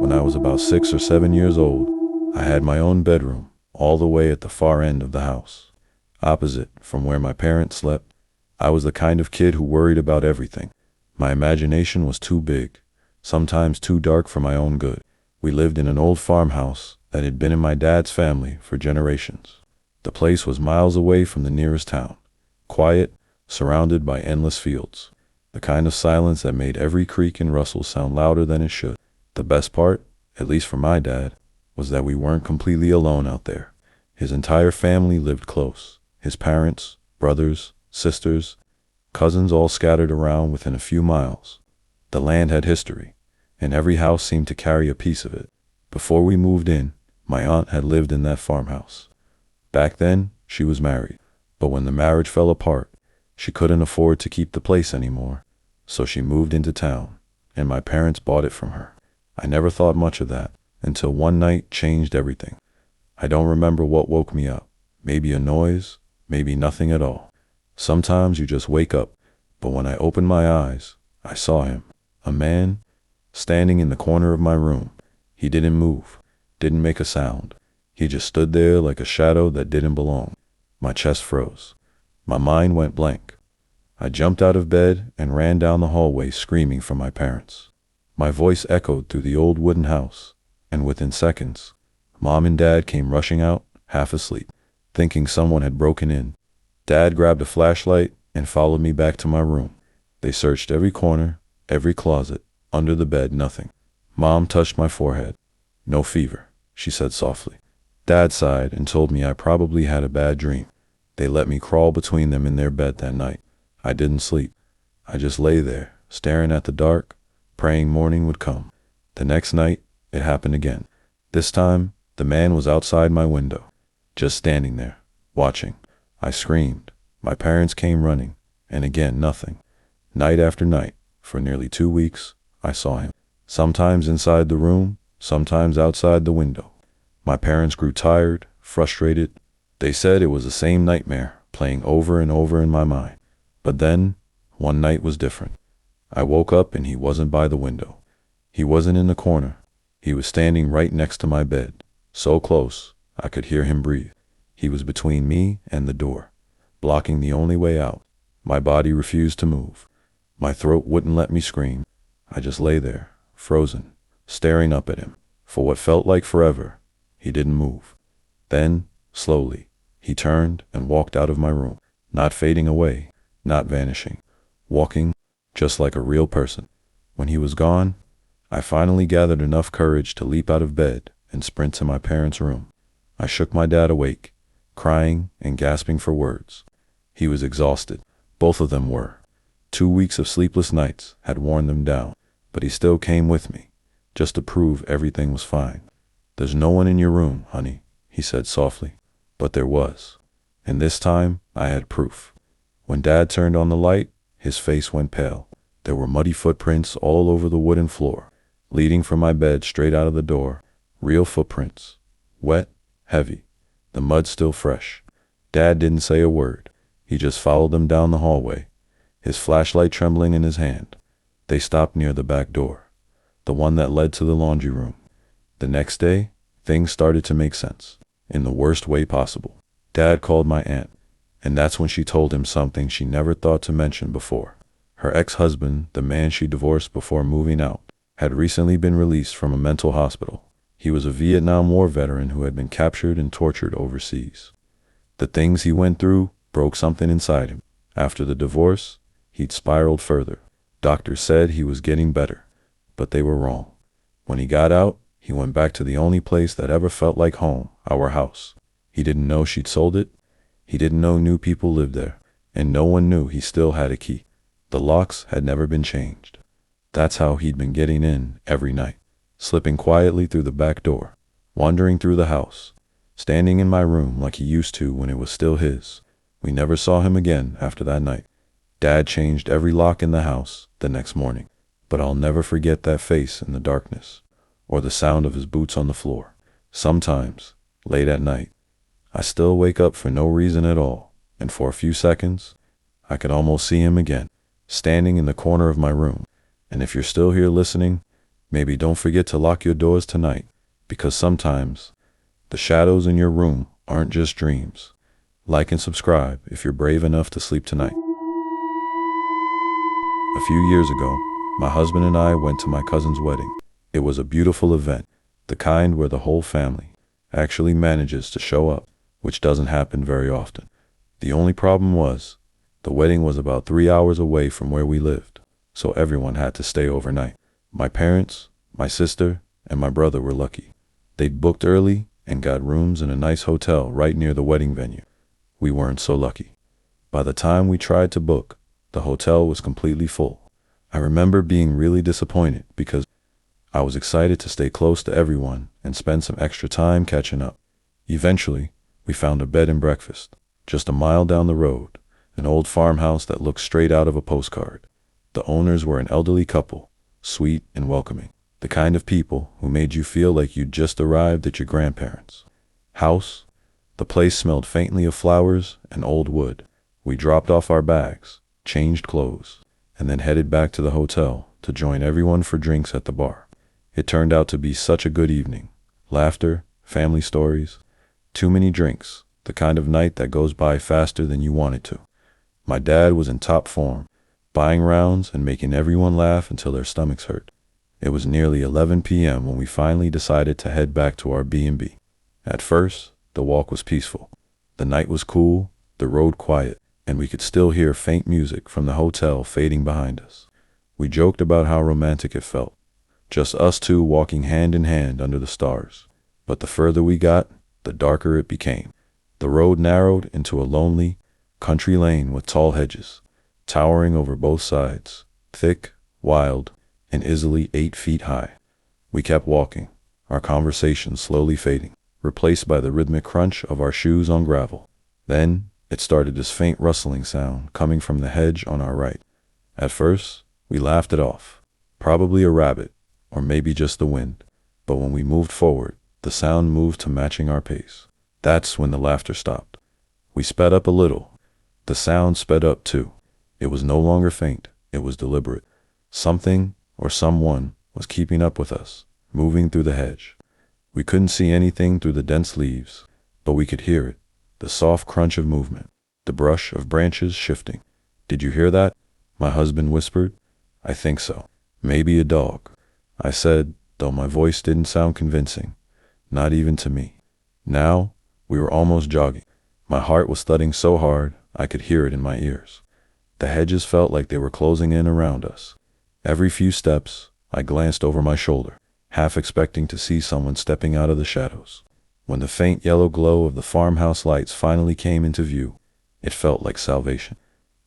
When I was about 6 or 7 years old, I had my own bedroom, all the way at the far end of the house, opposite from where my parents slept. I was the kind of kid who worried about everything. My imagination was too big, sometimes too dark for my own good. We lived in an old farmhouse that had been in my dad's family for generations. The place was miles away from the nearest town, quiet, surrounded by endless fields, the kind of silence that made every creak and rustle sound louder than it should. The best part, at least for my dad, was that we weren't completely alone out there. His entire family lived close. His parents, brothers, sisters, cousins all scattered around within a few miles. The land had history, and every house seemed to carry a piece of it. Before we moved in, my aunt had lived in that farmhouse. Back then, she was married, but when the marriage fell apart, she couldn't afford to keep the place anymore, so she moved into town, and my parents bought it from her. I never thought much of that, until one night changed everything. I don't remember what woke me up. Maybe a noise, maybe nothing at all. Sometimes you just wake up, but when I opened my eyes, I saw him, a man, standing in the corner of my room. He didn't move, didn't make a sound. He just stood there like a shadow that didn't belong. My chest froze. My mind went blank. I jumped out of bed and ran down the hallway screaming for my parents. My voice echoed through the old wooden house, and within seconds, Mom and Dad came rushing out, half asleep, thinking someone had broken in. Dad grabbed a flashlight and followed me back to my room. They searched every corner, every closet, under the bed, nothing. Mom touched my forehead. "No fever," she said softly. Dad sighed and told me I probably had a bad dream. They let me crawl between them in their bed that night. I didn't sleep. I just lay there, staring at the dark, praying morning would come. The next night, it happened again. This time, the man was outside my window, just standing there, watching. I screamed. My parents came running, and again nothing. Night after night, for nearly 2 weeks, I saw him. Sometimes inside the room, sometimes outside the window. My parents grew tired, frustrated. They said it was the same nightmare, playing over and over in my mind. But then, one night was different. I woke up and he wasn't by the window. He wasn't in the corner. He was standing right next to my bed, so close I could hear him breathe. He was between me and the door, blocking the only way out. My body refused to move. My throat wouldn't let me scream. I just lay there, frozen, staring up at him. For what felt like forever, he didn't move. Then, slowly, he turned and walked out of my room, not fading away, not vanishing, walking just like a real person. When he was gone, I finally gathered enough courage to leap out of bed and sprint to my parents' room. I shook my dad awake, crying and gasping for words. He was exhausted. Both of them were. 2 weeks of sleepless nights had worn them down, but he still came with me, just to prove everything was fine. "There's no one in your room, honey," he said softly. But there was. And this time, I had proof. When Dad turned on the light, his face went pale. There were muddy footprints all over the wooden floor, leading from my bed straight out of the door. Real footprints. Wet, heavy, the mud still fresh. Dad didn't say a word. He just followed them down the hallway, his flashlight trembling in his hand. They stopped near the back door, the one that led to the laundry room. The next day, things started to make sense, in the worst way possible. Dad called my aunt, and that's when she told him something she never thought to mention before. Her ex-husband, the man she divorced before moving out, had recently been released from a mental hospital. He was a Vietnam War veteran who had been captured and tortured overseas. The things he went through broke something inside him. After the divorce, he'd spiraled further. Doctors said he was getting better, but they were wrong. When he got out, he went back to the only place that ever felt like home, our house. He didn't know she'd sold it. He didn't know new people lived there, and no one knew he still had a key. The locks had never been changed. That's how he'd been getting in every night, slipping quietly through the back door, wandering through the house, standing in my room like he used to when it was still his. We never saw him again after that night. Dad changed every lock in the house the next morning, but I'll never forget that face in the darkness, or the sound of his boots on the floor. Sometimes, late at night, I still wake up for no reason at all, and for a few seconds, I could almost see him again, standing in the corner of my room. And if you're still here listening, Maybe don't forget to lock your doors tonight, because sometimes the shadows in your room aren't just dreams. Like and subscribe if you're brave enough to sleep tonight. A few years ago, my husband and I went to my cousin's wedding. It was a beautiful event, the kind where the whole family actually manages to show up, which doesn't happen very often. The only problem was, the wedding was about 3 hours away from where we lived, so everyone had to stay overnight. My parents, my sister, and my brother were lucky. They'd booked early and got rooms in a nice hotel right near the wedding venue. We weren't so lucky. By the time we tried to book, the hotel was completely full. I remember being really disappointed because I was excited to stay close to everyone and spend some extra time catching up. Eventually, we found a bed and breakfast, just a mile down the road, an old farmhouse that looked straight out of a postcard. The owners were an elderly couple, sweet and welcoming, the kind of people who made you feel like you'd just arrived at your grandparents' house. The place smelled faintly of flowers and old wood. We dropped off our bags, changed clothes, and then headed back to the hotel to join everyone for drinks at the bar. It turned out to be such a good evening. Laughter, family stories, too many drinks, the kind of night that goes by faster than you want it to. My dad was in top form, buying rounds and making everyone laugh until their stomachs hurt. It was nearly 11 p.m. when we finally decided to head back to our B&B. At first, the walk was peaceful. The night was cool, the road quiet, and we could still hear faint music from the hotel fading behind us. We joked about how romantic it felt, just us two walking hand in hand under the stars. But the further we got, the darker it became. The road narrowed into a lonely, country lane with tall hedges, towering over both sides, thick, wild, and easily 8 feet high. We kept walking, our conversation slowly fading, replaced by the rhythmic crunch of our shoes on gravel. Then, it started this faint rustling sound coming from the hedge on our right. At first, we laughed it off. Probably a rabbit, or maybe just the wind. But when we moved forward, the sound moved to matching our pace. That's when the laughter stopped. We sped up a little. The sound sped up too. It was no longer faint, it was deliberate. Something, or someone, was keeping up with us, moving through the hedge. We couldn't see anything through the dense leaves, but we could hear it. The soft crunch of movement, the brush of branches shifting. "Did you hear that?" my husband whispered. "I think so. Maybe a dog," I said, though my voice didn't sound convincing, not even to me. Now, we were almost jogging. My heart was thudding so hard, I could hear it in my ears. The hedges felt like they were closing in around us. Every few steps, I glanced over my shoulder, half expecting to see someone stepping out of the shadows. When the faint yellow glow of the farmhouse lights finally came into view, it felt like salvation.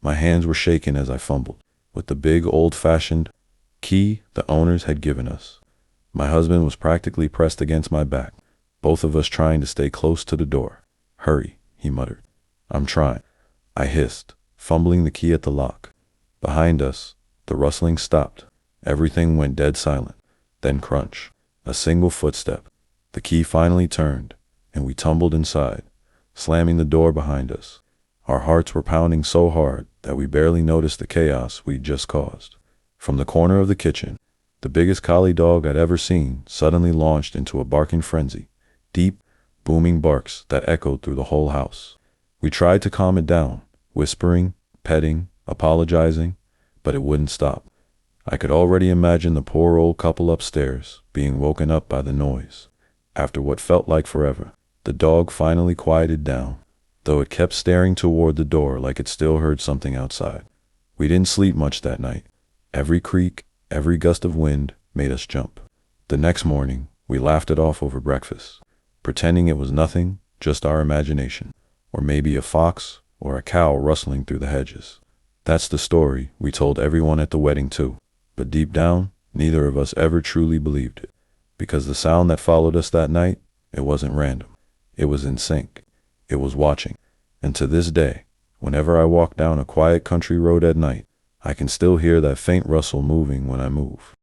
My hands were shaking as I fumbled with the big old-fashioned key the owners had given us. My husband was practically pressed against my back, both of us trying to stay close to the door. "Hurry," he muttered. "I'm trying," I hissed, fumbling the key at the lock. Behind us, the rustling stopped. Everything went dead silent. Then crunch, a single footstep. The key finally turned, and we tumbled inside, slamming the door behind us. Our hearts were pounding so hard that we barely noticed the chaos we'd just caused. From the corner of the kitchen, the biggest collie dog I'd ever seen suddenly launched into a barking frenzy, deep, booming barks that echoed through the whole house. We tried to calm it down, whispering, petting, apologizing, but it wouldn't stop. I could already imagine the poor old couple upstairs being woken up by the noise. After what felt like forever, the dog finally quieted down, though it kept staring toward the door like it still heard something outside. We didn't sleep much that night. Every creak, every gust of wind made us jump. The next morning, we laughed it off over breakfast, pretending it was nothing, just our imagination, or maybe a fox or a cow rustling through the hedges. That's the story we told everyone at the wedding too, but deep down, neither of us ever truly believed it. Because the sound that followed us that night, it wasn't random. It was in sync. It was watching. And to this day, whenever I walk down a quiet country road at night, I can still hear that faint rustle moving when I move.